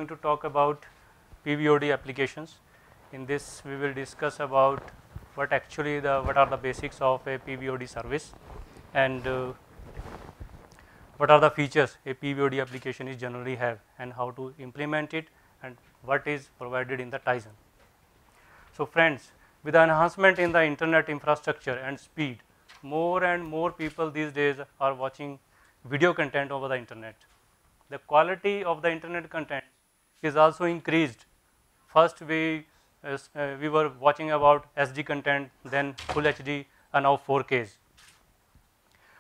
to talk about PVOD applications. In this, we will discuss about what are the basics of a PVOD service, and what are the features a PVOD application is generally have, and how to implement it, and what is provided in the Tizen. So friends, with the enhancement in the internet infrastructure and speed, more and more people these days are watching video content over the internet. The quality of the internet content is also increased. First we were watching about SD content, then full HD, and now 4Ks.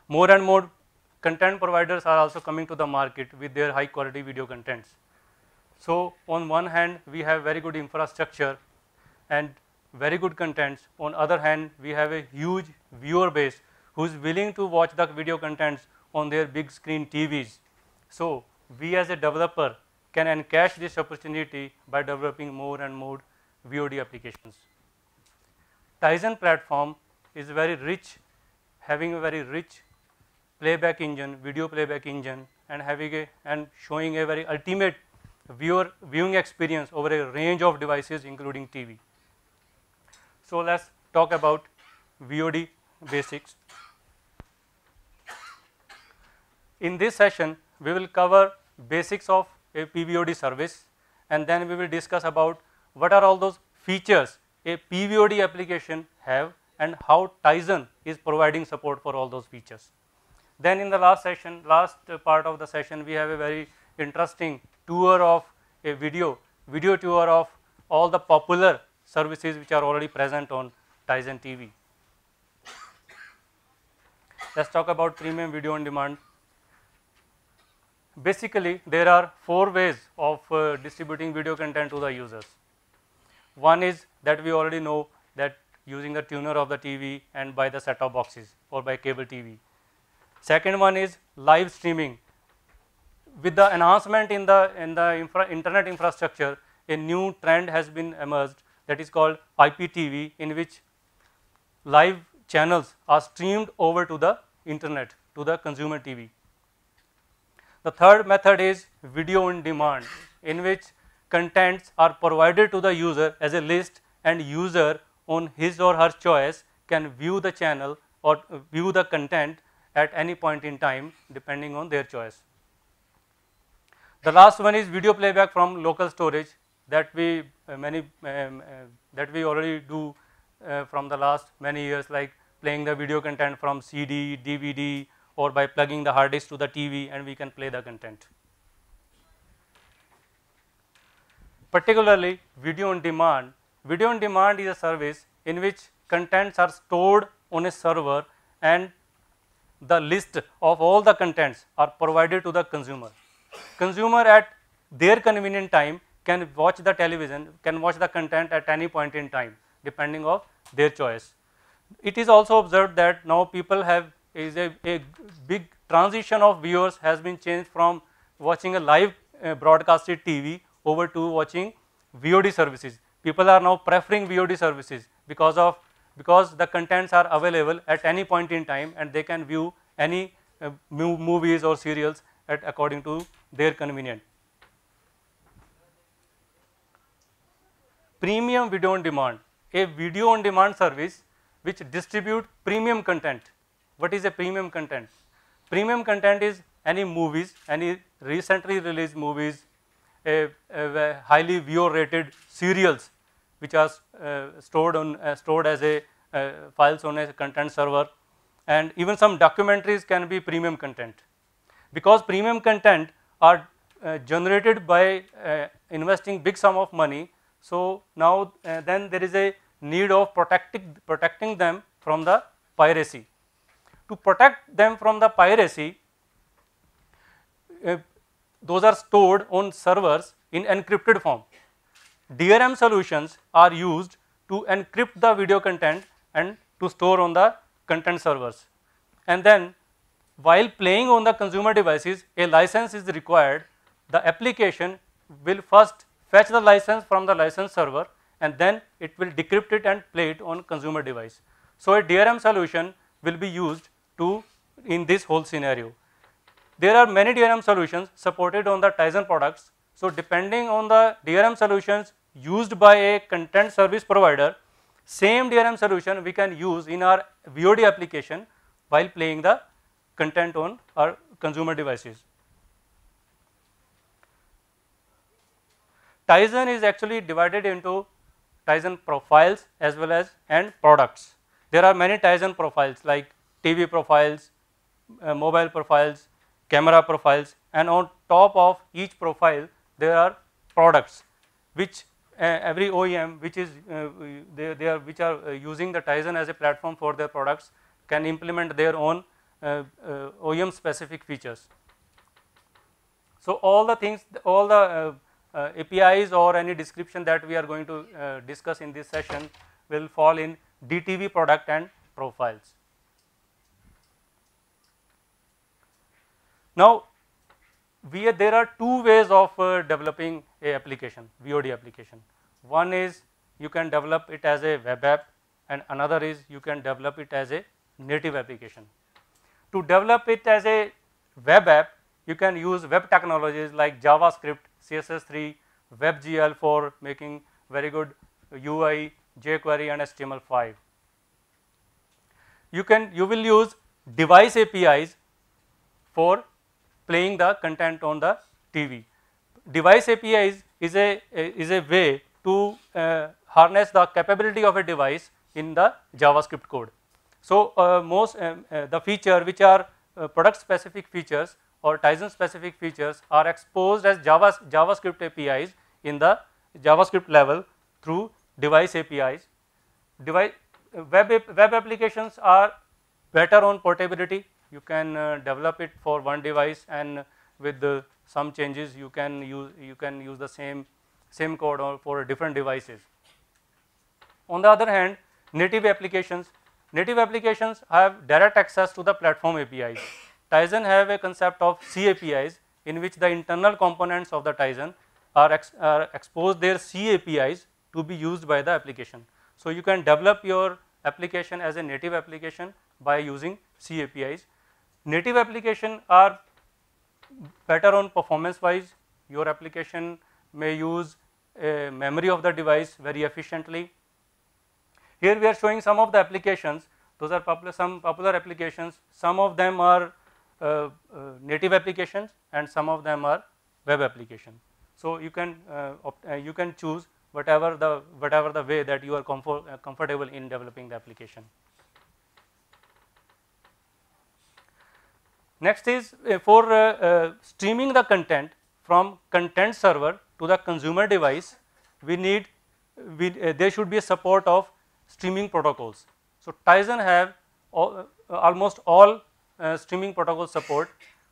More and more content providers are also coming to the market with their high quality video contents. So on one hand we have very good infrastructure and very good contents. On other hand, we have a huge viewer base who is willing to watch the video contents on their big screen TVs. So we as a developer can encash this opportunity by developing more and more VOD applications. Tizen platform is very rich, having a very rich playback engine, video playback engine, and showing a very ultimate viewing experience over a range of devices including TV. So let's talk about VOD basics. In this session, we will cover basics of a PVOD service, and then we will discuss about what are all those features a PVOD application have and how Tizen is providing support for all those features. Then in the last part of the session, we have a very interesting tour of a video tour of all the popular services which are already present on Tizen TV. Let's talk about premium video on demand. Basically, there are 4 ways of distributing video content to the users. One is that we already know, that using the tuner of the TV and by the set-top boxes or by cable TV. Second one is live streaming. With the enhancement in the internet infrastructure, a new trend has been emerged, that is called IPTV, in which live channels are streamed over to the internet, to the consumer TV. The third method is video on demand, in which contents are provided to the user as a list, and user on his or her choice can view the channel or view the content at any point in time depending on their choice. The last one is video playback from local storage, that we already do from the last many years, like playing the video content from CD, DVD, or by plugging the hard disk to the TV, and we can play the content. Particularly video on demand. Video on demand is a service in which contents are stored on a server, and the list of all the contents are provided to the consumer. Consumer at their convenient time can watch the television, can watch the content at any point in time depending on their choice. It is also observed that now people have a big transition of viewers has been changed from watching a live broadcasted TV over to watching VOD services. People are now preferring VOD services because the contents are available at any point in time, and they can view any movies or serials according to their convenience. Premium video on demand, a video on demand service which distribute premium content. What is a premium content? Premium content is any movies, any recently released movies, a highly viewer rated serials which are stored as a files on a content server, and even some documentaries can be premium content. Because premium content are generated by investing big sum of money, so now then there is a need of protecting them from the piracy. To protect them from the piracy, those are stored on servers in encrypted form. DRM solutions are used to encrypt the video content and to store on the content servers. And then while playing on the consumer devices, a license is required. The application will first fetch the license from the license server, and then it will decrypt it and play it on consumer device. So a DRM solution will be used in this whole scenario. There are many DRM solutions supported on the Tizen products. So depending on the DRM solutions used by a content service provider, same DRM solution we can use in our VOD application while playing the content on our consumer devices. Tizen is actually divided into Tizen profiles as well as and products. There are many Tizen profiles like TV profiles, mobile profiles, camera profiles, and on top of each profile there are products which every OEM which is which are using the Tizen as a platform for their products can implement their own OEM specific features. So all the things, all the APIs or any description that we are going to discuss in this session will fall in DTV product and profiles. Now, there are two ways of developing a application, VOD application. One is you can develop it as a web app, and another is you can develop it as a native application. To develop it as a web app, you can use web technologies like JavaScript, CSS3, WebGL for making very good UI, jQuery and HTML5. You will use device APIs for playing the content on the TV. Device APIs is a way to harness the capability of a device in the JavaScript code. So the feature which are product specific features or Tizen specific features are exposed as JavaScript APIs in the JavaScript level through device APIs. Web applications are better on portability. You can develop it for one device, and with some changes you can use the same code or for different devices. On the other hand, native applications have direct access to the platform APIs. Tizen have a concept of C APIs in which the internal components of the Tizen are exposed their C APIs to be used by the application. So you can develop your application as a native application by using C APIs. Native application are better on performance wise. Your application may use memory of the device very efficiently. Here we are showing some of the applications. Those are some popular applications. Some of them are native applications and some of them are web applications. So you can choose whatever the way that you are comfortable in developing the application. Next is for streaming the content from content server to the consumer device, there should be a support of streaming protocols. So Tizen have almost all streaming protocol support.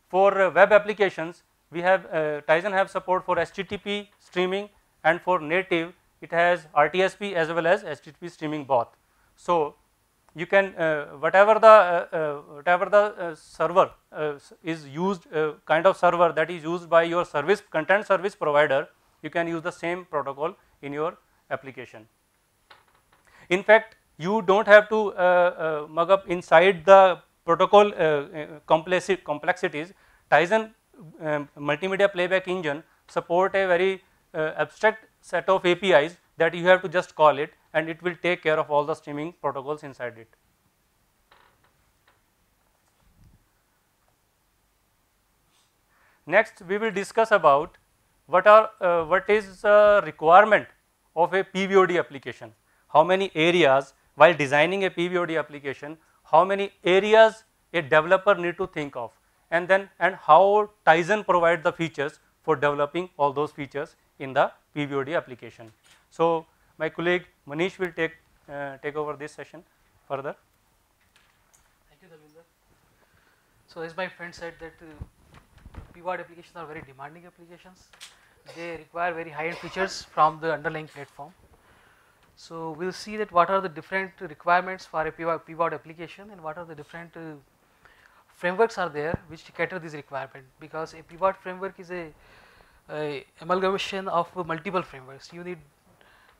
For web applications, we have Tizen have support for HTTP streaming, and for native it has RTSP as well as HTTP streaming both. So you can whatever the server is used, kind of server that is used by your content service provider, you can use the same protocol in your application. In fact, you don't have to mug up inside the protocol complexities. Tizen multimedia playback engine support a very abstract set of APIs that you have to just call it, and it will take care of all the streaming protocols inside it. Next, we will discuss about what is the requirement of a PVOD application. How many areas, while designing a PVOD application, how many areas a developer need to think of, and how Tizen provide the features for developing all those features in the PVOD application. So my colleague Manish will take over this session further. Thank you, Davinder. So as my friend said that PVOD applications are very demanding applications. They require very high-end features from the underlying platform. So we'll see that what are the different requirements for a PVOD application and what are the different frameworks are there which cater this requirement, because a PVOD framework is a amalgamation of multiple frameworks. You need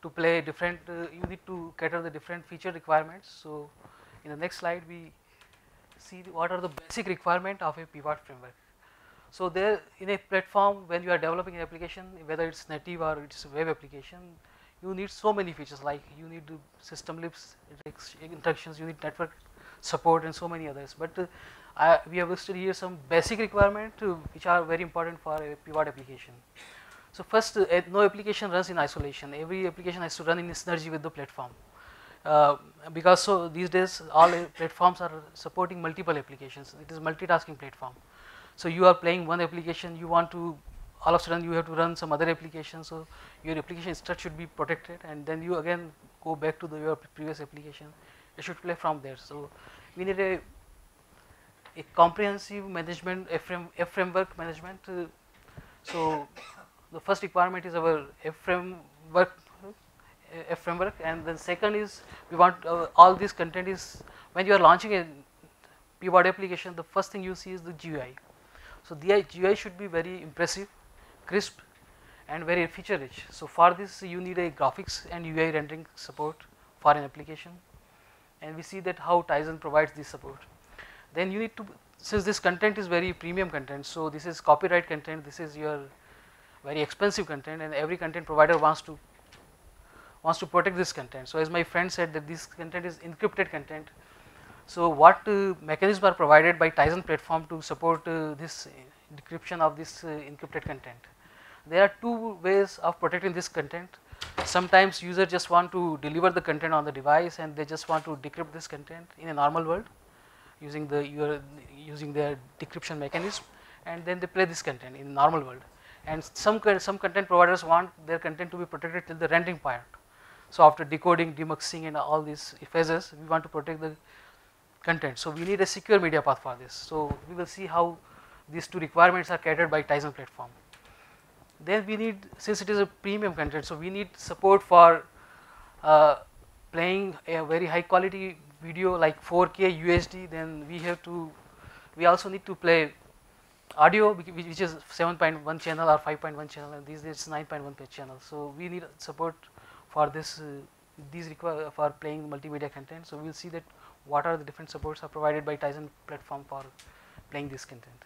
to play different, you need to cater the different feature requirements. So in the next slide we see what are the basic requirement of a PVOD framework. So there in a platform, when you are developing an application, whether it's native or it's a web application, you need so many features, like you need system libs instructions, you need network support and so many others. But we have listed here some basic requirements which are very important for a pivot application. So first, no application runs in isolation. Every application has to run in synergy with the platform. Because so these days all platforms are supporting multiple applications. It is multitasking platform. So you are playing one application, you want to all of a sudden you have to run some other application. So your application structure should be protected, and then you again go back to your previous application. It should play from there. So we need a comprehensive management, a framework management. So the first requirement is our framework, and then second is we want all this content is, when you are launching a pivot application, the first thing you see is the GUI. So the GUI should be very impressive, crisp, and very feature rich. So for this you need a graphics and UI rendering support for an application, and we see that how Tizen provides this support. Then you need to, since this content is very premium content, so this is copyright content, this is your very expensive content, and every content provider wants to protect this content. So as my friend said that this content is encrypted content. So what mechanisms are provided by Tizen platform to support this decryption of this encrypted content? There are two ways of protecting this content. Sometimes user just want to deliver the content on the device and they just want to decrypt this content in a normal world using their decryption mechanism, and then they play this content in normal world. And some content providers want their content to be protected till the rendering part. So after decoding, demuxing and all these phases, we want to protect the content. So we need a secure media path for this. So we will see how these two requirements are catered by Tizen platform. Then we need, since it is a premium content, so we need support for playing a very high quality video like 4K UHD. Then we also need to play audio, which is 7.1 channel or 5.1 channel, and these days 9.1 channel. So we need support for this. These require for playing multimedia content. So we will see that what are the different supports are provided by Tizen platform for playing this content.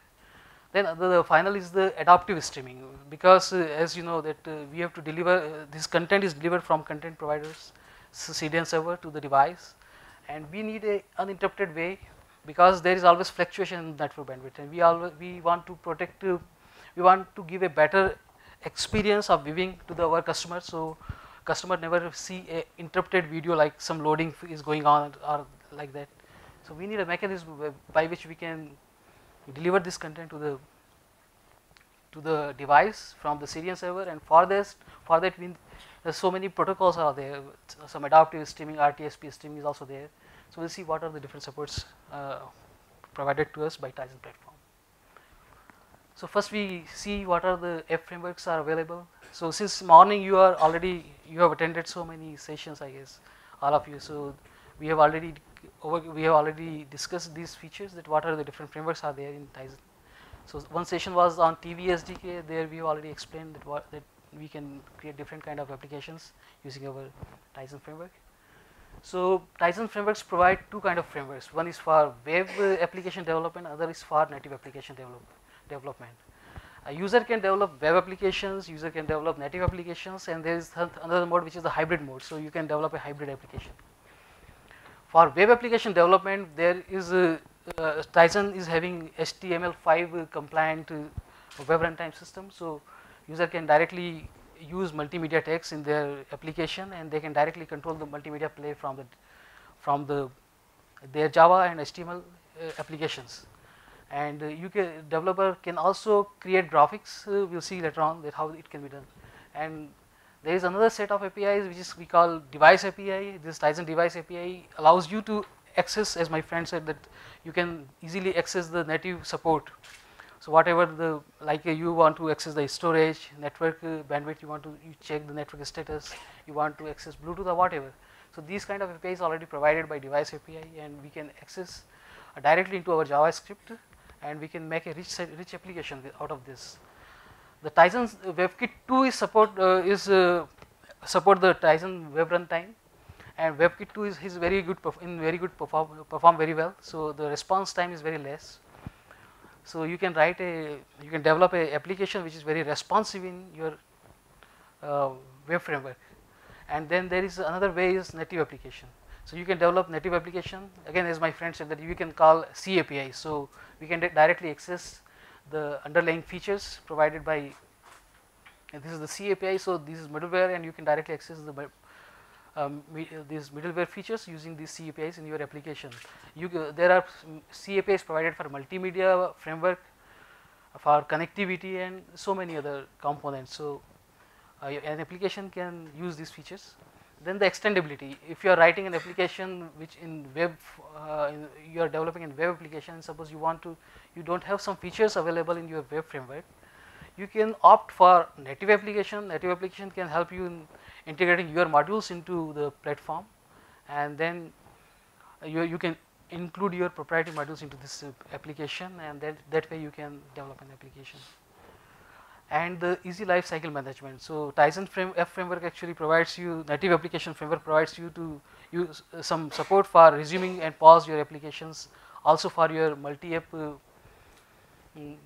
Then the final is the adaptive streaming, because as you know that we have to deliver this content is delivered from content providers CDN server to the device, and we need a uninterrupted way, because there is always fluctuation in network bandwidth, and we want to protect, we want to give a better experience of viewing to our customers. So customer never see a interrupted video like some loading is going on or like that. So we need a mechanism by which we can deliver this content to the device from the CDN server, and for that there's so many protocols are there. Some adaptive streaming, RTSP streaming is also there. So we'll see what are the different supports provided to us by Tizen platform. So first we see what are the app frameworks are available. So since morning you have attended so many sessions, I guess, all of you. So we have already discussed these features, that what are the different frameworks are there in Tizen. So one session was on TV SDK. There we have already explained that we can create different kind of applications using our Tizen framework. So Tizen frameworks provide two kind of frameworks. One is for web application development, other is for native application development. A user can develop web applications, user can develop native applications, and there is another mode which is the hybrid mode. So you can develop a hybrid application. For web application development, there is Tizen is having HTML5 compliant web runtime system. So user can directly use multimedia text in their application, and they can directly control the multimedia play from their Java and HTML applications. And developer can also create graphics. We'll see later on that how it can be done. And there is another set of APIs which is we call device API. This Tizen device API allows you to access, as my friend said, that you can easily access the native support. So whatever you want to access the storage, network bandwidth, you check the network status, you want to access Bluetooth or whatever. So these kind of APIs already provided by device API, and we can access directly into our JavaScript, and we can make a rich application out of this. The Tizen WebKit 2 is support the Tizen web runtime, and WebKit 2 is perform very well. So the response time is very less. So you can you can develop a application which is very responsive in your web framework. And then there is another way is native application. So you can develop native application, again as my friend said that you can call C API. So we can directly access the underlying features provided by, this is the C API, so this is middleware and you can directly access the these middleware features using these C APIs in your application. There are C APIs provided for multimedia framework, for connectivity and so many other components. So an application can use these features. Then the extendability, if you are writing an application which in web, you are developing a web application, suppose you don't have some features available in your web framework, you can opt for native application. Native application can help you in integrating your modules into the platform, and then you can include your proprietary modules into this application, and that way you can develop an application. And the easy life cycle management. So Tizen framework actually provides you, native application framework provides you to use some support for resuming and pause your applications. Also for your multi-app,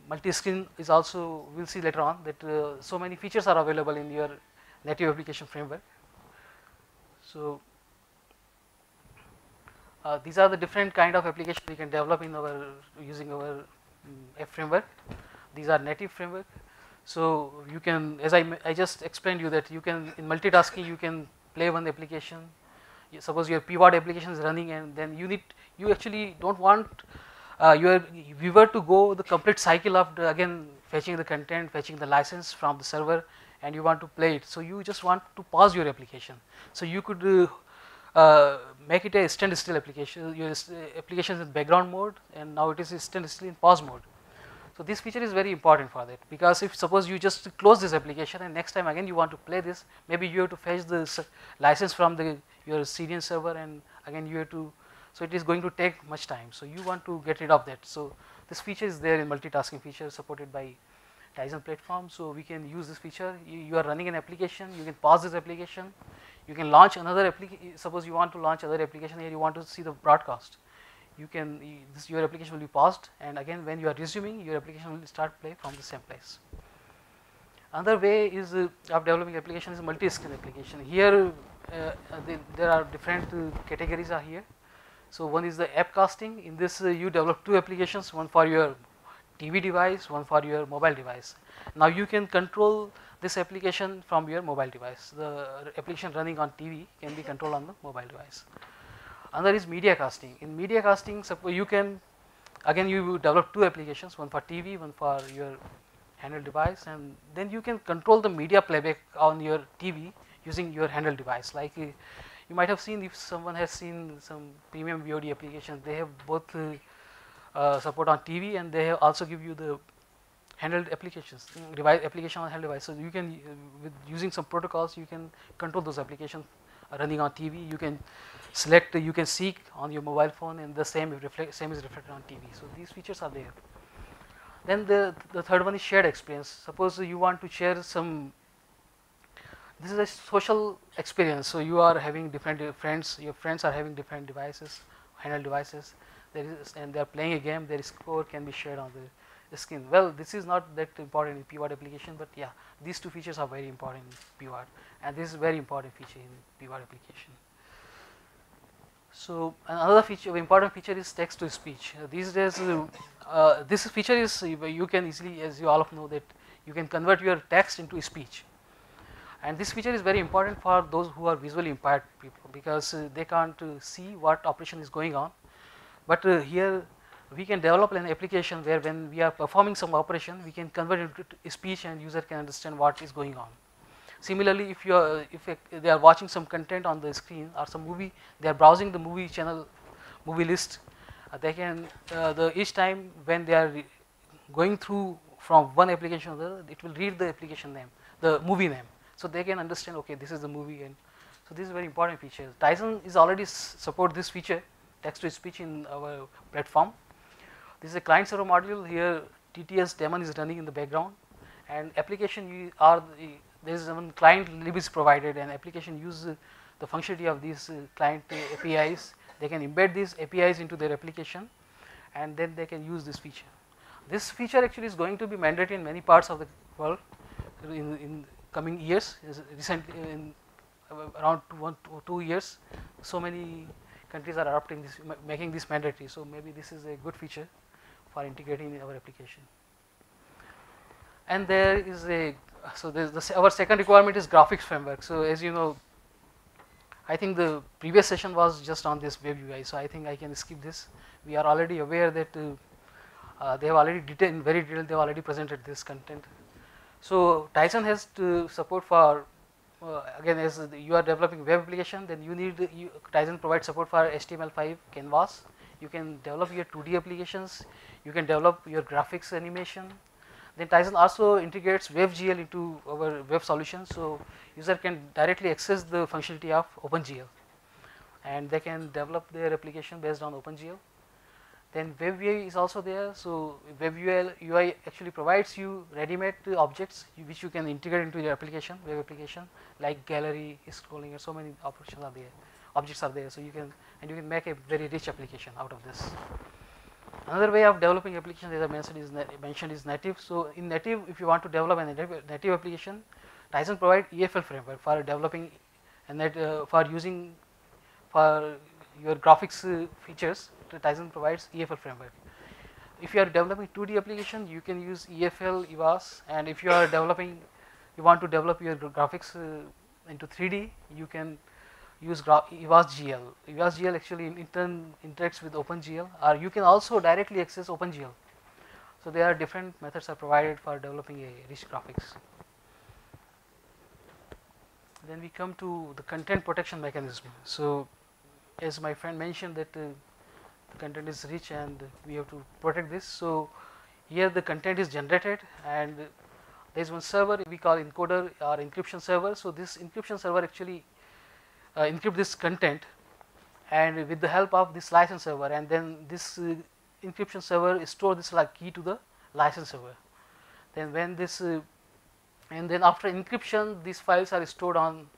multi-screen is also, we'll see later on that so many features are available in your native application framework. So these are the different kind of applications we can develop in our using our app framework. These are native framework. So you can, as I just explained you that you can, in multitasking you can play one application. Suppose your pivot application is running and then you actually don't want your viewer to go the complete cycle of again fetching the content, fetching the license from the server, and you want to play it. So you just want to pause your application. So you could make it a standstill application. Your application is in background mode and now it is standstill in pause mode. So this feature is very important for that, because if suppose you just close this application and next time again you want to play this, maybe you have to fetch the license from your CDN server and again you have to, so it is going to take much time. So you want to get rid of that. So this feature is there in multitasking feature supported by Tizen platform. So we can use this feature. You are running an application, you can pause this application, you can launch another application. Suppose you want to launch other application here, you want to see the broadcast. You can, your application will be paused, and again when you are resuming, your application will start play from the same place. Another way is of developing application is multi-screen application. Here there are different categories are here. So one is the app casting. In this you develop two applications, one for your TV device, one for your mobile device. Now you can control this application from your mobile device. The application running on TV can be controlled on the mobile device. Another is media casting. In media casting, suppose you can, again you develop two applications, one for TV, one for your handheld device, and then you can control the media playback on your TV using your handheld device. Like you might have seen, if someone has seen some premium VOD applications, they have both support on TV and they have also give you the handheld applications, device application on handheld device. So you can, with using some protocols, you can control those applications running on TV. You can select, you can seek on your mobile phone, and the same is reflected on TV. So these features are there. Then the third one is shared experience. Suppose you want to share some, this is a social experience. So you are having different friends, your friends are having different devices, handheld devices, and they are playing a game, their score can be shared on the screen. Well, this is not that important in pivot application, but yeah, these two features are very important in pivot, and this is a very important feature in pivot application. So another feature, important feature is text to speech. These days, this feature is, you can easily, as you all know, that you can convert your text into speech. And this feature is very important for those who are visually impaired people, because they can't see what operation is going on. But here we can develop an application where when we are performing some operation, we can convert it into speech and user can understand what is going on. Similarly, if they are watching some content on the screen or some movie, they are browsing the movie channel, movie list, they can, each time when they are going through from one application to the other, it will read the application name, the movie name. So they can understand, okay, this is the movie. And so this is a very important feature. Tizen is already support this feature, text to speech, in our platform. This is a client server module. Here TTS daemon is running in the background, and application there is one client lib is provided, and application use the functionality of these client APIs. They can embed these APIs into their application, and then they can use this feature. This feature actually is going to be mandatory in many parts of the world in coming years. Recently, in around 2 years, so many countries are adopting this, making this mandatory. So maybe this is a good feature for integrating in our application. And there is a our second requirement is graphics framework. So as you know, I think the previous session was just on this web UI. So I think I can skip this. We are already aware that they have already in very detail. They have already presented this content. So Tizen has to support for again, as you are developing web application, then you need Tizen provides support for HTML5 canvas. You can develop your 2D applications. You can develop your graphics animation. Then Tizen also integrates WebGL into our web solution, so user can directly access the functionality of OpenGL, and they can develop their application based on OpenGL. Then WebUI is also there. So WebUI actually provides you ready-made objects which you can integrate into your application, web application, like gallery, scrolling, and so many options are there. Objects are there, so you can make a very rich application out of this. Another way of developing applications, as I mentioned, is native. So in native, if you want to develop a native application, Tizen provides EFL framework for developing and for using for your graphics features. Tizen provides EFL framework. If you are developing 2D application, you can use EFL, EVAS, and if you want to develop your graphics into 3D, you can use EVAS-GL. EVAS-GL actually in turn interacts with OpenGL, or you can also directly access OpenGL. So there are different methods are provided for developing a rich graphics. Then we come to the content protection mechanism. So as my friend mentioned that the content is rich and we have to protect this. So here the content is generated and there is one server we call encoder or encryption server. So this encryption server actually encrypt this content, and with the help of this license server, and then this encryption server store this key to the license server. Then when this and then after encryption, these files are stored on.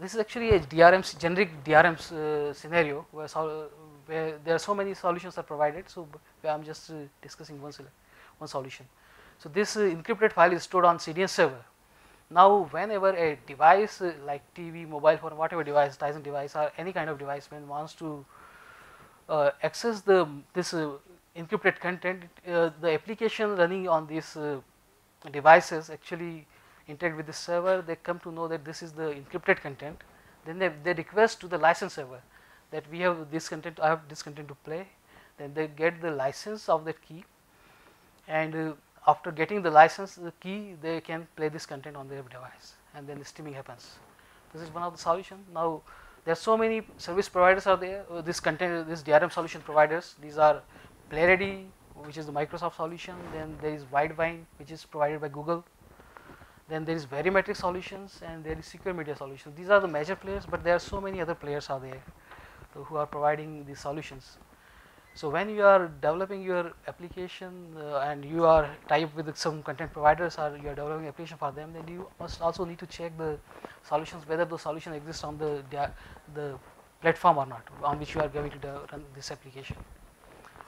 This is actually a DRM, generic DRM scenario where there are so many solutions are provided. So I am just discussing one solution. So this encrypted file is stored on CDN server. Now whenever a device like TV, mobile phone, whatever device, Tizen device or any kind of device, when wants to access this encrypted content, the application running on these devices actually interact with the server. They come to know that this is the encrypted content. Then they request to the license server that we have this content, I have this content to play. Then they get the license of that key, and after getting the license, the key, they can play this content on their device, and then the streaming happens. This is one of the solutions. Now there are so many service providers are there. This DRM solution providers. These are PlayReady, which is the Microsoft solution. Then there is Widevine, which is provided by Google. Then there is Verimetric solutions, and there is Secure Media solutions. These are the major players, but there are so many other players are there who are providing these solutions. So when you are developing your application and you are tied with some content providers, or you are developing application for them, then you must also need to check the solutions, whether those solutions exist on the platform or not, on which you are going to run this application.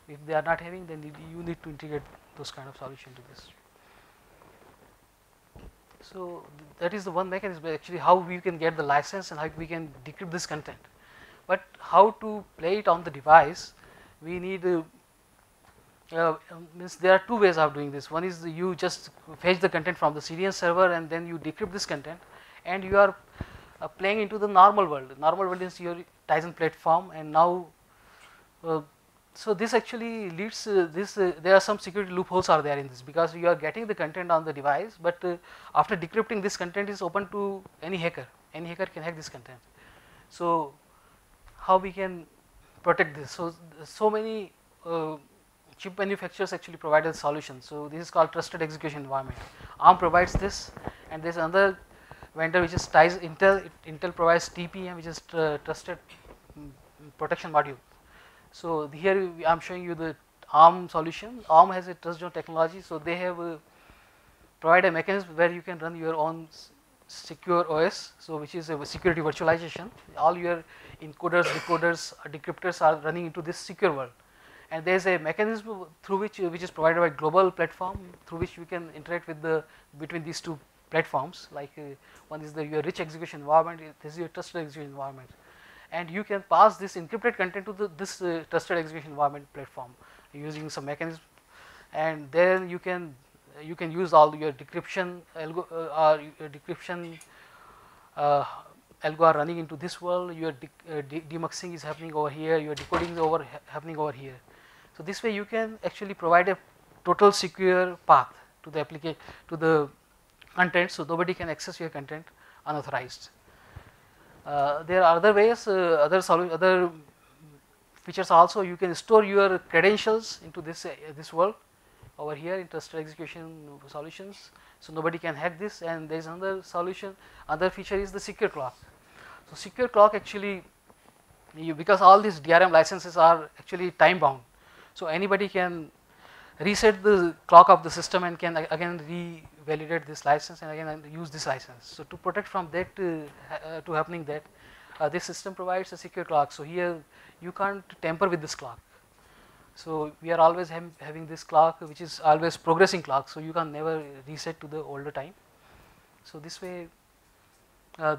If they are not having, then you need to integrate those kind of solution to this. So that is the one mechanism actually how we can get the license and how we can decrypt this content. But how to play it on the device? We need means there are two ways of doing this. One is you just fetch the content from the CDN server and then you decrypt this content, and you are playing into the normal world. Normal world is your Tizen platform, and now so this actually leads there are some security loopholes are there in this, because you are getting the content on the device, but after decrypting, this content is open to any hacker. Any hacker can hack this content. So how we can protect this? So many chip manufacturers actually provide a solution. So this is called trusted execution environment. ARM provides this, and there is another vendor which is Intel. Intel provides TPM, which is trusted protection module. So here I am showing you the ARM solution. ARM has a trust zone technology, so they have provide a mechanism where you can run your own secure OS, so which is a security virtualization. All your encoders, decoders, decryptors are running into this secure world, and there is a mechanism through which is provided by global platform, through which we can interact with the between these two platforms. Like one is your rich execution environment, this is your trusted execution environment, and you can pass this encrypted content to this trusted execution environment platform using some mechanism, and then you can use all your decryption algo or your decryption algo are running into this world, your demuxing is happening over here, your decoding is happening over here. So this way you can actually provide a total secure path to the content, so nobody can access your content unauthorized. There are other ways, other features also. You can store your credentials into this world over here in trusted execution solutions, so nobody can hack this. And there is another solution, other feature is the secure clock. So secure clock actually, because all these DRM licenses are actually time bound, so anybody can reset the clock of the system and can again revalidate this license and again use this license. So to protect from that to happening that, this system provides a secure clock. So here you can't tamper with this clock. So we are always having this clock which is always progressing clock, so you can never reset to the older time. So this way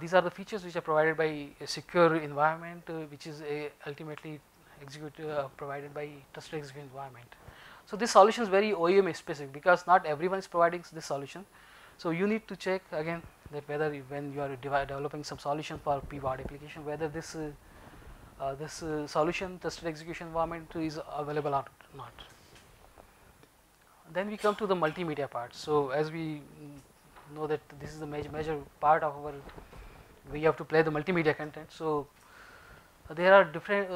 these are the features which are provided by a secure environment which is ultimately provided by trusted execution environment. So this solution is very OEM specific because not everyone is providing this solution. So you need to check again that whether when you are developing some solution for PWAD application, whether this solution trusted execution environment is available or not. Then we come to the multimedia part. So as we know that this is the major part of our, we have to play the multimedia content. So there are different,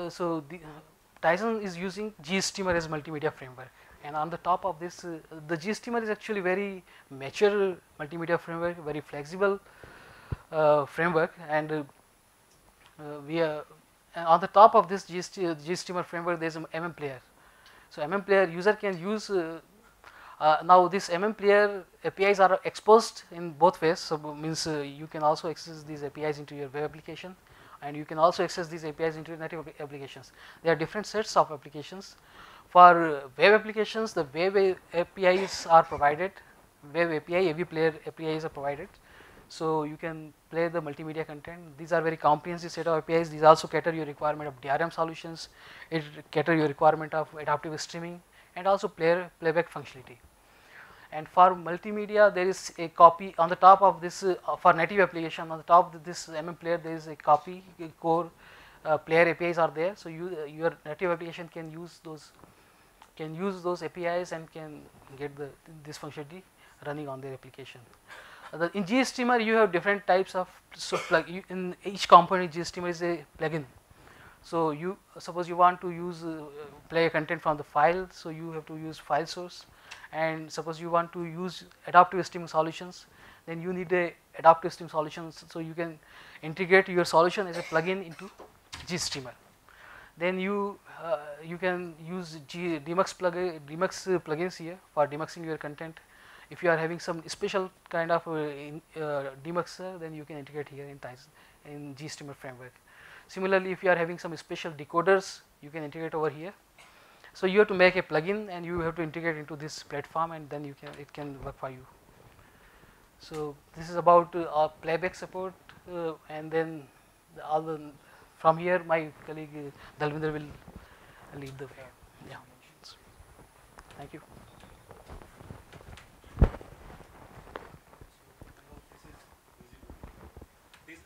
Tizen is using GStreamer as multimedia framework, and on the top of this the GStreamer is actually very mature multimedia framework, very flexible framework, and and on the top of this GStreamer framework there is an MM player. So MM player user can use now this MM player APIs are exposed in both ways, so means you can also access these APIs into your web application, and you can also access these APIs into native applications. There are different sets of applications. For web applications, the web APIs are provided, web API, AV player APIs are provided. So you can play the multimedia content. These are very comprehensive set of APIs. These also cater your requirement of DRM solutions, it cater your requirement of adaptive streaming, and also playback functionality. And for multimedia, there is a copy on the top of this for native application. On the top of this MM player, there is a copy core player APIs are there. So your native application can use those APIs and can get this functionality running on their application. In GStreamer, you have different types of in each component. GStreamer is a plugin. So you suppose you want to use play a content from the file, so you have to use file source. And suppose you want to use adaptive streaming solutions, then you need a adaptive stream solutions, so you can integrate your solution as a plugin into GStreamer. Then you can use demux plugins here for demuxing your content. If you are having some special kind of demuxer, then you can integrate here in GStreamer framework. Similarly, if you are having some special decoders, you can integrate over here. So you have to make a plugin and you have to integrate into this platform, and then it can work for you. So this is about our playback support, and then from here my colleague Dalvinder will lead the way. Yeah. Thank you.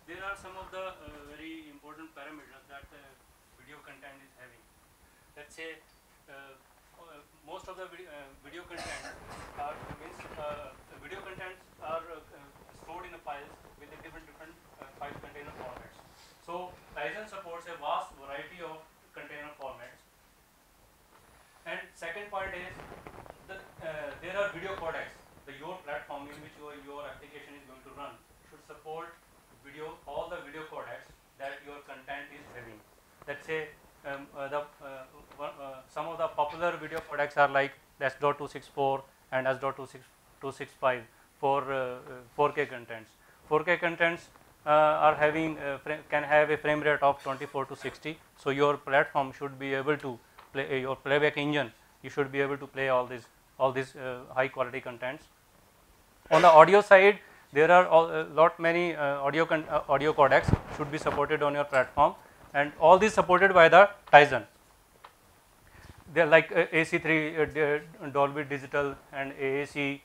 There are some of the very important parameters that video content is having. Let's say most of the video contents are stored in a files with a different file container formats. So Tizen supports a vast variety of container formats. And second point is there are video codecs. Your platform in which your application is going to run should support all the video codecs that your content is having. Let's say some of the popular video codecs are like S.264 and S.265 for 4K contents. 4K contents are having can have a frame rate of 24 to 60. So your platform should be able to your playback engine, you should be able to play all these high quality contents. On the audio side, there are many audio codecs should be supported on your platform, and all these supported by the Tizen. They are like AC3, Dolby Digital, and AAC.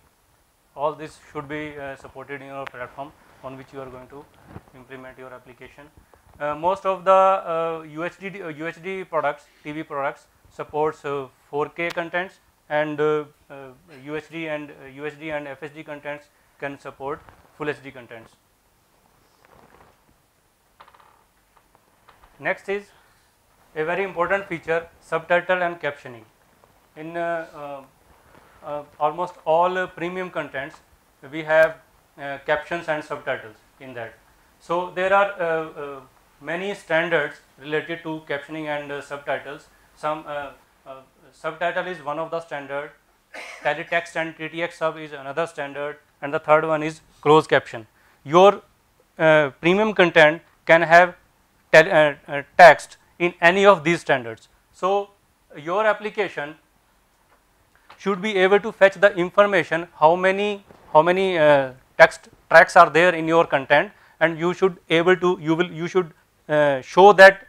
All this should be supported in your platform on which you are going to implement your application. Most of the UHD products, TV products, supports 4K contents, and UHD and FHD contents can support full HD contents. Next is a very important feature, subtitle and captioning. In almost all premium contents, we have captions and subtitles in that. So there are many standards related to captioning and subtitles. Some subtitle is one of the standard, teletext and TTX sub is another standard, and the third one is closed caption. Your premium content can have text in any of these standards. So your application should be able to fetch the information how many text tracks are there in your content, and you should show that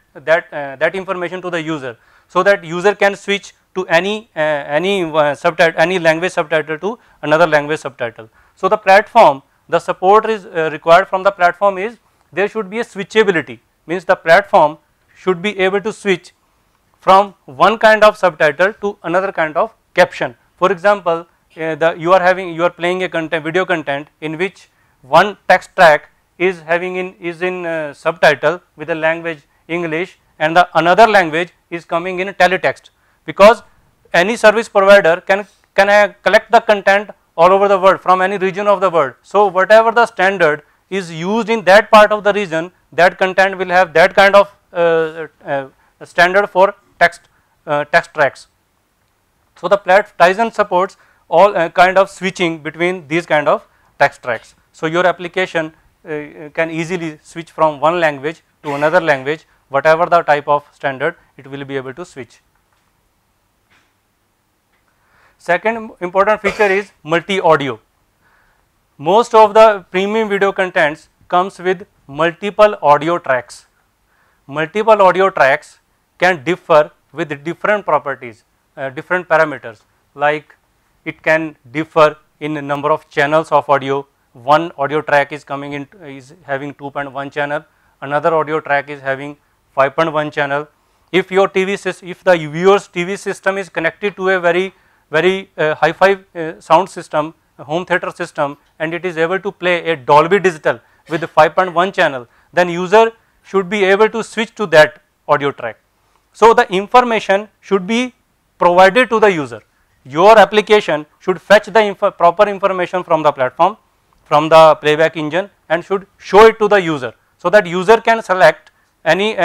information to the user, so that user can switch to any language subtitle to another language subtitle. So the platform, the support is required from the platform is there should be a switchability, means the platform should be able to switch from one kind of subtitle to another kind of caption. For example, you are playing a video content in which one text track is in subtitle with the language English, and the another language is coming in teletext, because any service provider can collect the content all over the world from any region of the world. So whatever the standard is used in that part of the region, that content will have that kind of standard for text tracks. So the Tizen supports all kind of switching between these kind of text tracks. So your application can easily switch from one language to another language, whatever the type of standard, it will be able to switch. Second important feature is multi-audio. Most of the premium video contents comes with multiple audio tracks. Multiple audio tracks can differ with different properties, different parameters, like it can differ in the number of channels of audio. One audio track is having 2.1 channel, another audio track is having 5.1 channel. If the viewer's TV system is connected to a very hi-fi sound system, home theater system, and it is able to play a Dolby Digital with 5.1 channel, then user should be able to switch to that audio track. So the information should be provided to the user. Your application should fetch the proper information from the platform, from the playback engine, and should show it to the user, so that user can select any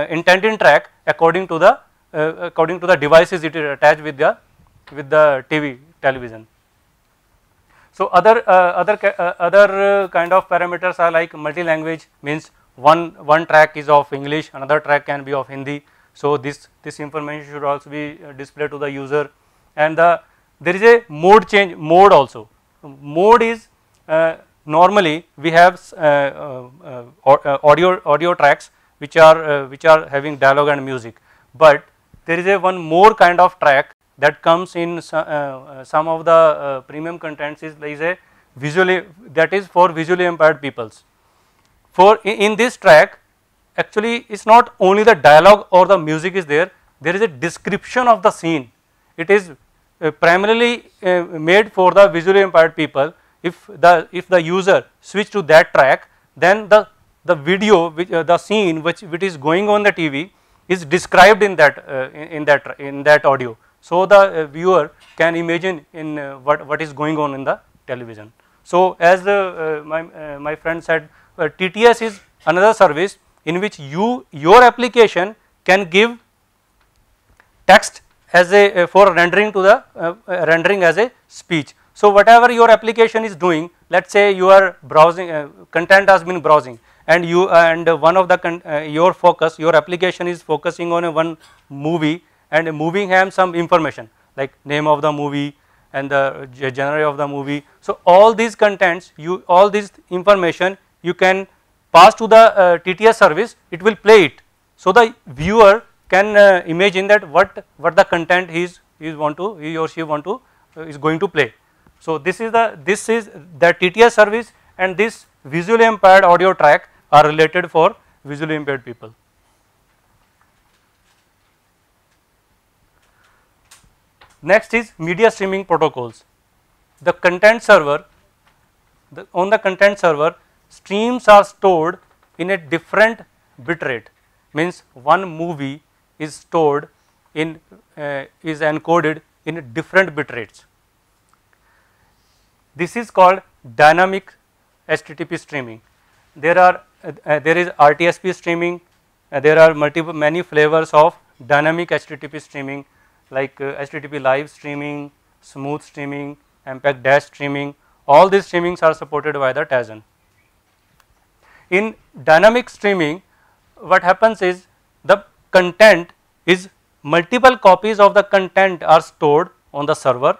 intended track according to the devices it is attached with the television. So other kind of parameters are like multi-language, means one track is of English, another track can be of Hindi. So this information should also be displayed to the user. And there is a mode also. Mode is normally we have audio tracks which are having dialogue and music, but there is one more kind of track that comes in some of the premium contents is a that is for visually impaired peoples. In this track, actually it's not only the dialogue or the music is there is a description of the scene. It is primarily made for the visually impaired people. If the user switch to that track, then the video the scene which is going on the TV is described in that audio. So the viewer can imagine in what is going on in the television. So as my friend said, TTS is another service in which your application can give text as for rendering to the rendering as a speech. So whatever your application is doing, let's say you are browsing, content has been browsing, and one of the your application is focusing on one movie, and moving ham some information like name of the movie and the genre of the movie. So all these contents, all this information you can pass to the TTS service, it will play it. So the viewer can imagine that what the content he or she want to is going to play. So this is the TTS service, and this visually impaired audio track are related for visually impaired people. Next is media streaming protocols. The content server, on the content server, streams are stored in a different bit rate. Means one movie is stored in is encoded in different bit rates. This is called dynamic HTTP streaming. There is RTSP streaming. There are many flavors of dynamic HTTP streaming, like HTTP live streaming, smooth streaming, MPEG dash streaming. All these streamings are supported by the Tizen. In dynamic streaming, what happens is the content is multiple copies of the content are stored on the server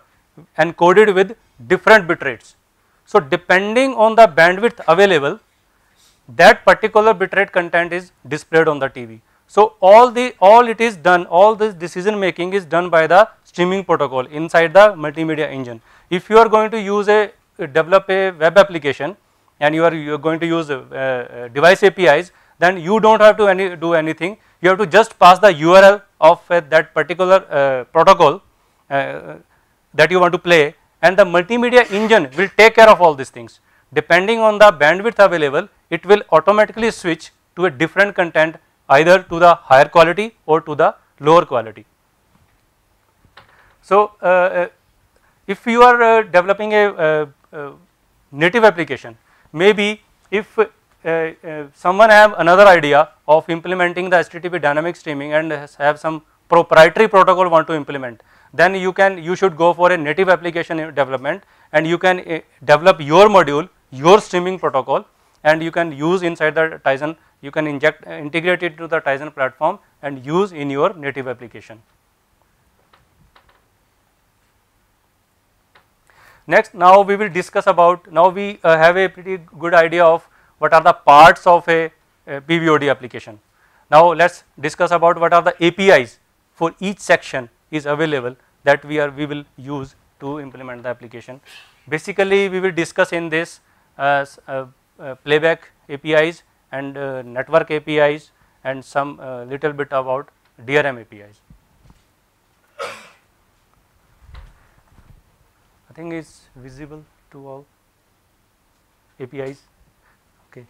encoded with different bit rates. So depending on the bandwidth available, that particular bitrate content is displayed on the TV. So all it is done, all this decision making is done by the streaming protocol inside the multimedia engine. If you are going to develop a web application and you are going to use device APIs, then you don't have to do anything. You have to just pass the URL of that particular protocol that you want to play, and the multimedia engine will take care of all these things. Depending on the bandwidth available, it will automatically switch to a different content, either to the higher quality or to the lower quality. So if you are developing a native application, maybe if someone have another idea of implementing the HTTP dynamic streaming and have some proprietary protocol want to implement, then you should go for a native application development, and you can develop your module, your streaming protocol, and you can use inside the Tizen. You can integrate it to the Tizen platform and use in your native application. Next, now we will discuss about, now we have a pretty good idea of what are the parts of a PVOD application. Now let us discuss about what are the APIs for each section is available that we will use to implement the application. Basically we will discuss in this playback APIs and network APIs and some little bit about DRM APIs. I think it's visible to all APIs. Okay.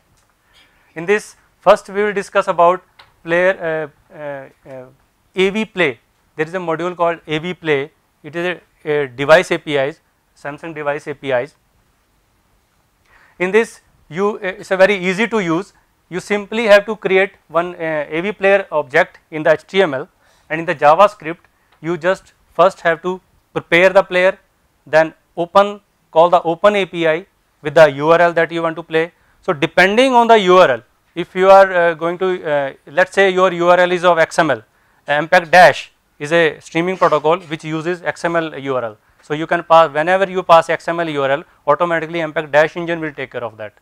In this, first we will discuss about player AV Play. There is a module called AV Play. It is a device APIs, Samsung device APIs. In this, it's a very easy to use. You simply have to create one AV player object in the HTML, and in the JavaScript you just first have to prepare the player, then call the open API with the URL that you want to play. So depending on the URL, if you are going to let's say your URL is of XML, MPEG dash is a streaming protocol which uses XML URL. So you can pass, whenever you pass XML URL, automatically MPEG dash engine will take care of that.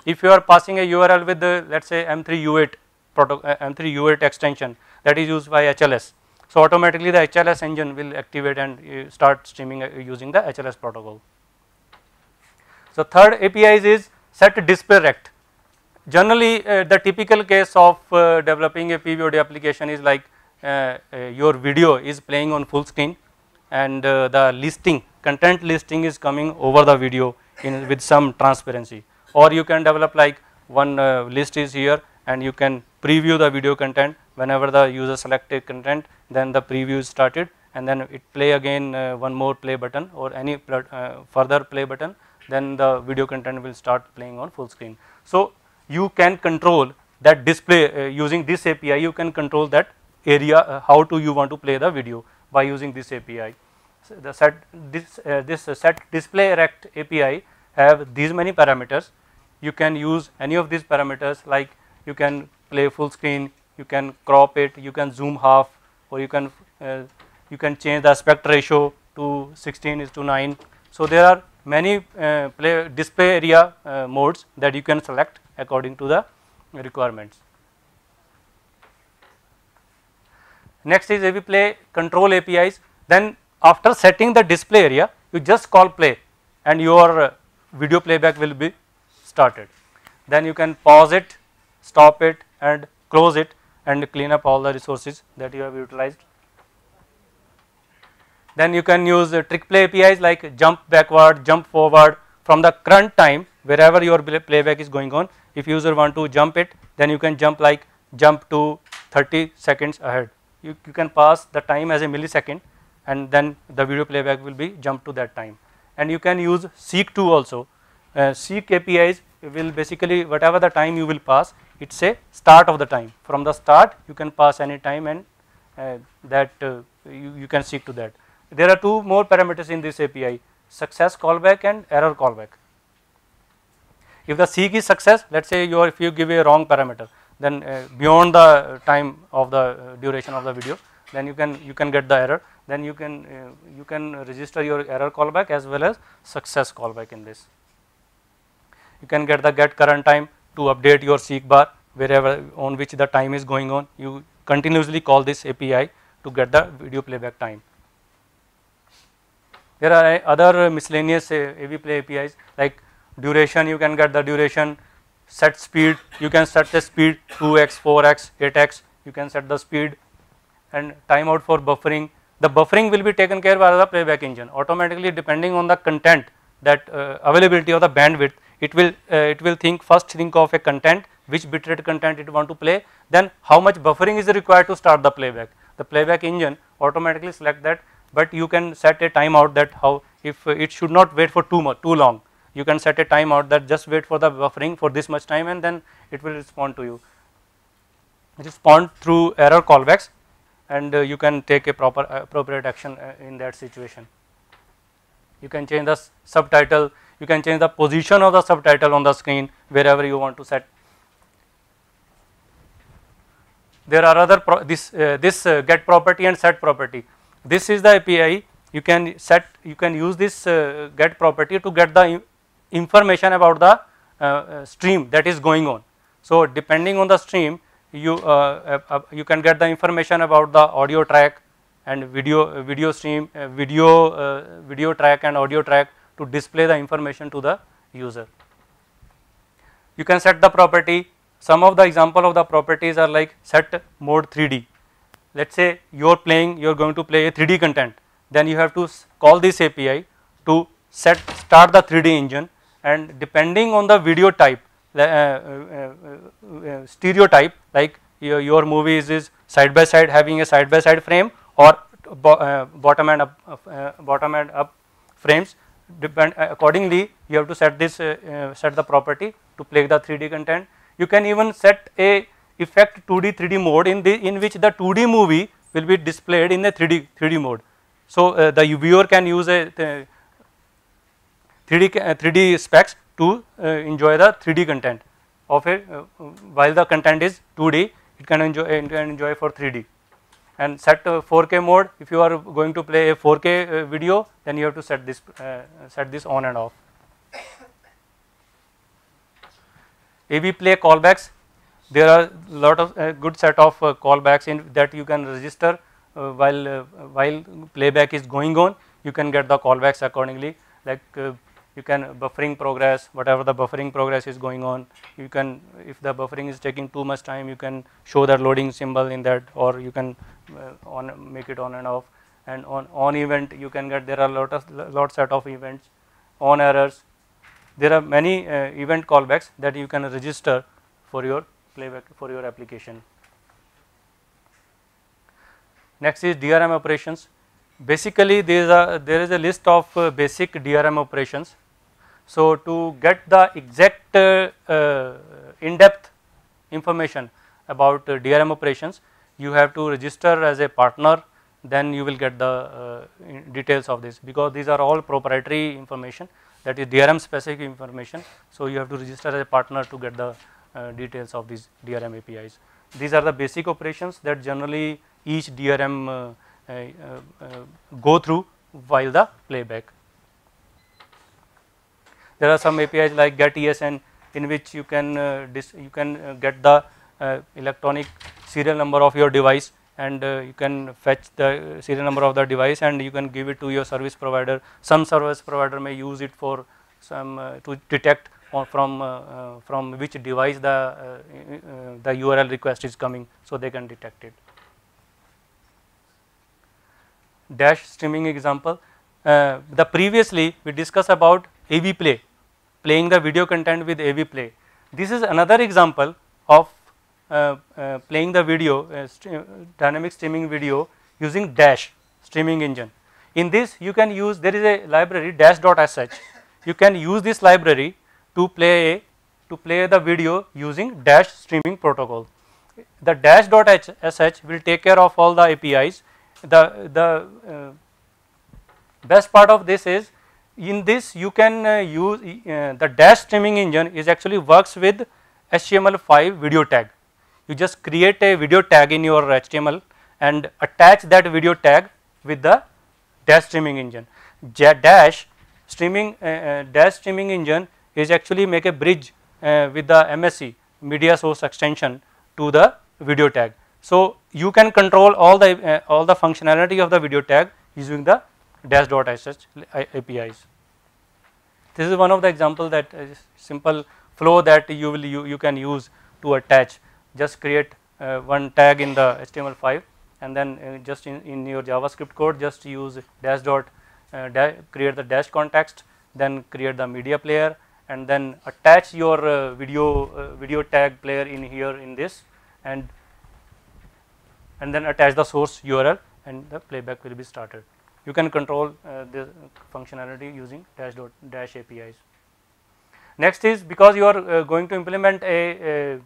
If you are passing a URL with the, let's say M3U8 M3U8 extension that is used by HLS, so automatically the HLS engine will activate and start streaming using the HLS protocol. So third API is set display rect. Generally the typical case of developing a PVOD application is like your video is playing on full screen, and the content listing is coming over the video with some transparency. Or you can develop like one list is here, and you can preview the video content. Whenever the user selected content, then the preview is started, and then it play again one more play button or any further play button, then the video content will start playing on full screen. So you can control that display using this API. You can control that area, how you want to play the video by using this API. So this set display rect API have these many parameters. You can use any of these parameters, like you can play full screen, you can crop it, you can zoom half, or you can you can change the aspect ratio to 16:9. So there are many display area modes that you can select according to the requirements. Next is AV Play control APIs. Then after setting the display area, you just call play and your video playback will be started. Then you can pause it, stop it and close it and clean up all the resources that you have utilized. Then you can use trick play APIs like jump backward, jump forward from the current time wherever your playback is going on. If user want to jump it, then you can jump to 30 seconds ahead. You can pass the time as a millisecond and then the video playback will be jumped to that time. And you can use seek to also. Seek APIs will basically whatever the time you will pass, it's a start of the time. From the start you can pass any time and you can seek to that. There are two more parameters in this API, success callback and error callback. If the seek is success, let's say if you give a wrong parameter, then beyond the time of the duration of the video, then you can get the error. Then you can register your error callback as well as success callback in this. You can get the get current time to update your seek bar wherever on which the time is going on. You continuously call this API to get the video playback time. There are other miscellaneous AV Play APIs like duration. You can get the duration. Set speed, you can set the speed 2x, 4x, 8x, you can set the speed. And timeout for buffering. The buffering will be taken care by the playback engine automatically depending on the content, that availability of the bandwidth. It will first think of a content, which bitrate content it want to play, then how much buffering is required to start the playback. The playback engine automatically select that, but you can set a timeout that if it should not wait for too long. You can set a timeout that just wait for the buffering for this much time and then it will respond to you. Respond through error callbacks and you can take a appropriate action in that situation. You can change the subtitle, you can change the position of the subtitle on the screen wherever you want to set. There are other this get property and set property. This is the API. You can use this get property to get the information about the stream that is going on. So depending on the stream, you can get the information about the audio track and video stream, video track and audio track to display the information to the user. You can set the property. Some of the example of the properties are like set mode 3D. Let's say you're going to play a 3D content, then you have to call this API to start the 3D engine, and depending on the video type, stereotype, like your movie is side by side, having a side by side frame or bottom and up frames. Accordingly, you have to set the property to play the 3D content. You can even set a effect 2D 3D mode in which the 2D movie will be displayed in a 3D mode. So the viewer can use a 3D specs to enjoy the 3D content of while the content is 2D, it can enjoy for 3D. And set 4K mode. If you are going to play a 4K video, then you have to set this on and off. AV Play callbacks. There are a lot of good set of callbacks in that you can register while playback is going on. You can get the callbacks accordingly. Like you can buffering progress, whatever the buffering progress is going on. You can, if the buffering is taking too much time, you can show that loading symbol in that, or you can make it on and off. And on event, you can get, there are lot set of events. On errors, there are many event callbacks that you can register for your playback, for your application. Next is DRM operations. Basically, there is a list of basic DRM operations. So to get the exact in-depth information about DRM operations, you have to register as a partner. Then you will get the details of this, because these are all proprietary information, that is DRM specific information. So you have to register as a partner to get the details of these DRM APIs. These are the basic operations that generally each DRM go through while the playback. There are some APIs like GetESN, in which you can get the electronic serial number of your device, and you can fetch the serial number of the device and you can give it to your service provider. Some service provider may use it for some to detect from which device the URL request is coming, so they can detect it. Dash streaming example. The previously we discussed about AV play, playing the video content with AV play. This is another example of playing the video, dynamic streaming video using Dash streaming engine. In this you can use, there is a library dash.sh. You can use this library to play the video using Dash streaming protocol. The dash.sh will take care of all the APIs. The best part of this is, in this you can use the Dash streaming engine is actually works with HTML5 video tag. You just create a video tag in your HTML and attach that video tag with the Dash streaming engine. Dash streaming engine is actually make a bridge with the MSC, media source extension, to the video tag. So you can control all the functionality of the video tag using the dash.sh APIs. This is one of the example, that simple flow that you can use to attach. Just create one tag in the HTML5 and then just in your JavaScript code just use create the dash context, then create the media player and then attach your video tag player in here in this, and then attach the source URL and the playback will be started. You can control the functionality using dash APIs. Next is, because you are going to implement a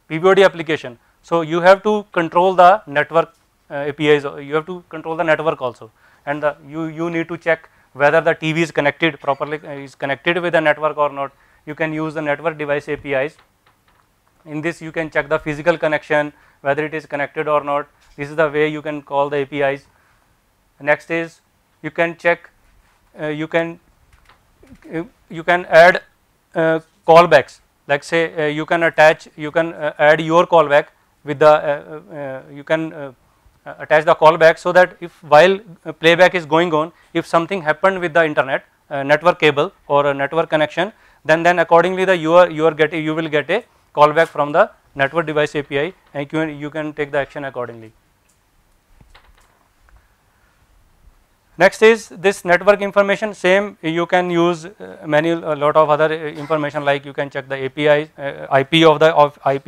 PVOD application, so you have to control the network APIs, you have to control the network also, and you need to check whether the TV is connected properly, is connected with the network or not. You can use the network device APIs. In this you can check the physical connection, whether it is connected or not. This is the way you can call the APIs. Next is, you can check, you can add callbacks. Like say you can add your callback with the you can attach the callback, so that if while playback is going on, if something happened with the internet network cable or a network connection, then accordingly you will get a callback from the network device API, and you can take the action accordingly. Next is this network information. Same, you can use a lot of other information, like you can check the API, IP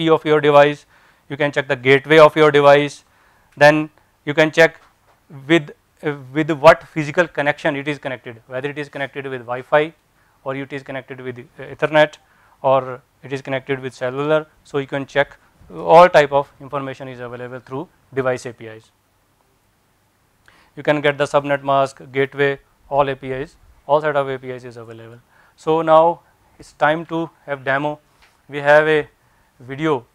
of your device. You can check the gateway of your device. Then you can check with what physical connection it is connected, whether it is connected with Wi-Fi or it is connected with Ethernet or it is connected with cellular. So you can check, all type of information is available through device APIs. You can get the subnet mask, gateway, all APIs, all set of APIs is available. So now it's time to have demo. We have a video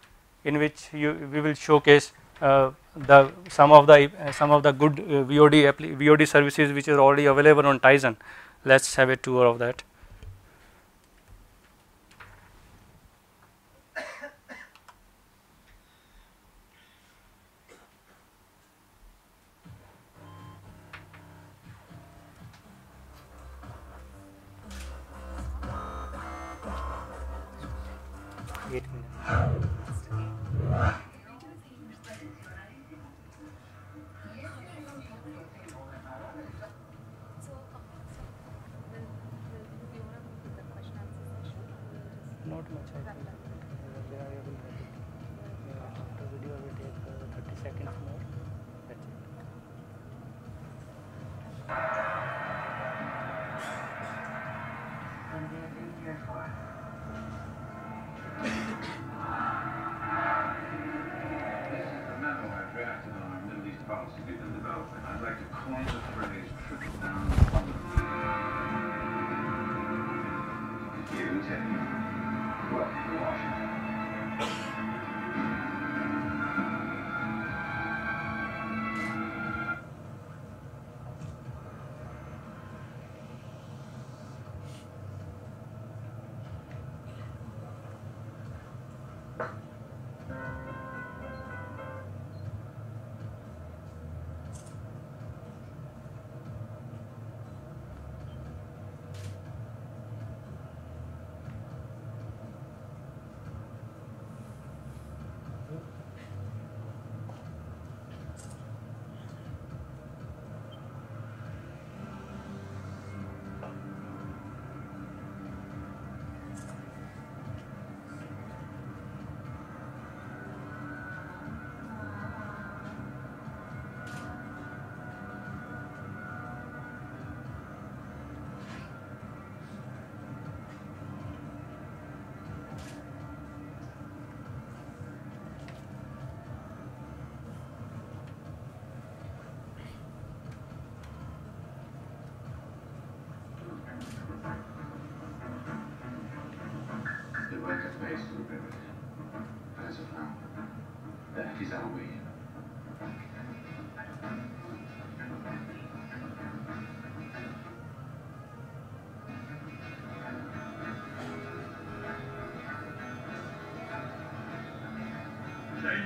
in which we will showcase some of the good VOD services which is already available on Tizen. Let's have a tour of that. Not much, I think. There I will get it. After video I will take 30 seconds more. That's it. The memo I drafted on our Middle East policy we've been developing. I'd like to coin the phrase trickle down diplomacy. You take it. Welcome to Washington.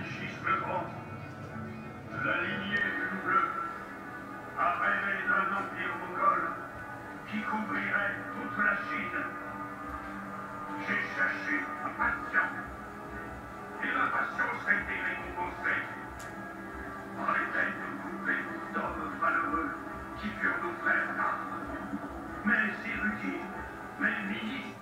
enregistrement. La lignée du bleu a rêvé d'un empire mongol qui couvrirait toute la Chine. J'ai cherché ma passion, et ma passion s'est été récompensée par les têtes coupées d'hommes valeureux qui furent nos frères d'armes, mais érudits, mais ministres.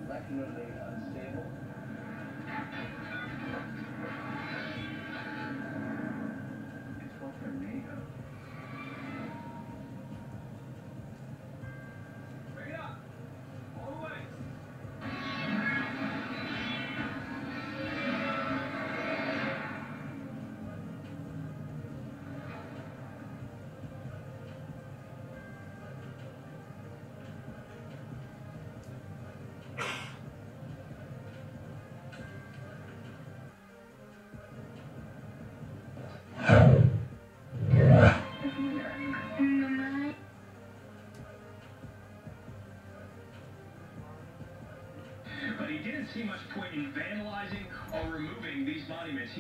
Molecularly unstable. It's what they're made of. Bring it up! All the way! But he didn't see much point in vandalizing or removing these monuments.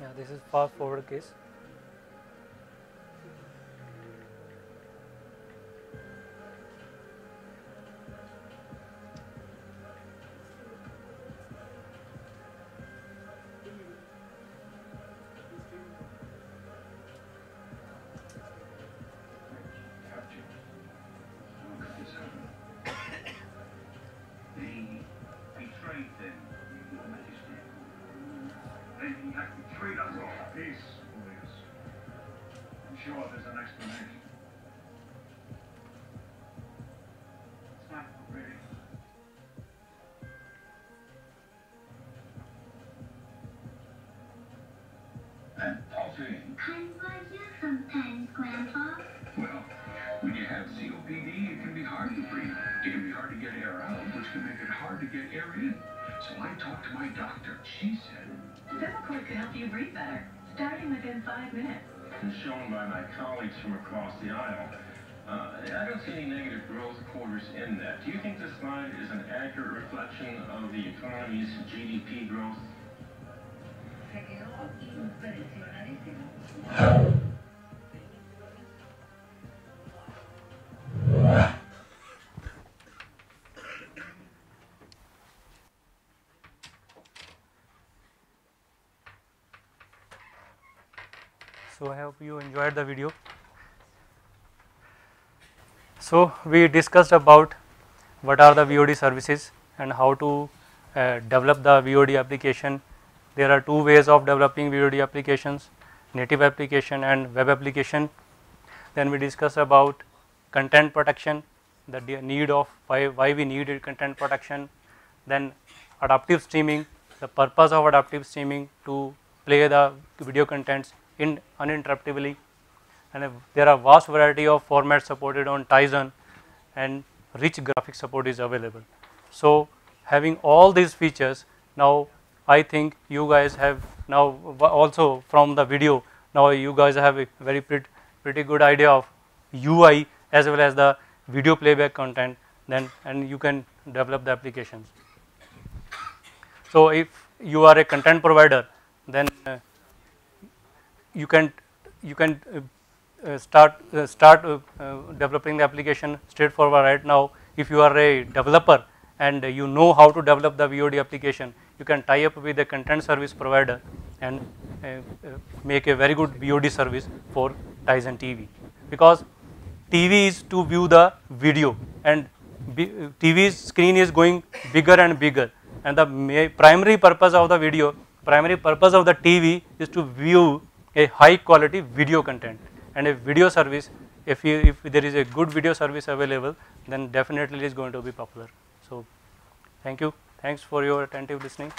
Yeah, this is fast forward case. They betrayed them, Your Majesty. Then he has betrayed us all. Peace, please. I'm sure there's an explanation. It's not pretty. And Puffin. I'm glad It can be hard to get air out, which can make it hard to get air in. So I talked to my doctor. She said, Zippocord could help you breathe better, starting within 5 minutes. As shown by my colleagues from across the aisle, I don't see any negative growth quarters in that. Do you think this slide is an accurate reflection of the economy's GDP growth? So I hope you enjoyed the video. So we discussed about what are the VOD services and how to develop the VOD application. There are two ways of developing VOD applications: native application and web application. Then we discussed about content protection, the need of why we needed content protection. Then adaptive streaming, the purpose of adaptive streaming to play the video contents uninterruptibly. And there are vast variety of formats supported on Tizen, and rich graphic support is available. So having all these features, now I think you guys have now also from the video, now you guys have a very pretty good idea of UI as well as the video playback content, then and you can develop the applications. So if you are a content provider, then you can start developing the application straightforward right now. If you are a developer and you know how to develop the VOD application, you can tie up with a content service provider and make a very good VOD service for Tizen TV, because TV is to view the video and TV's screen is going bigger and bigger, and the primary purpose of the TV is to view a high quality video content. And a video service, if there is a good video service available, then definitely it is going to be popular. So thank you, thanks for your attentive listening.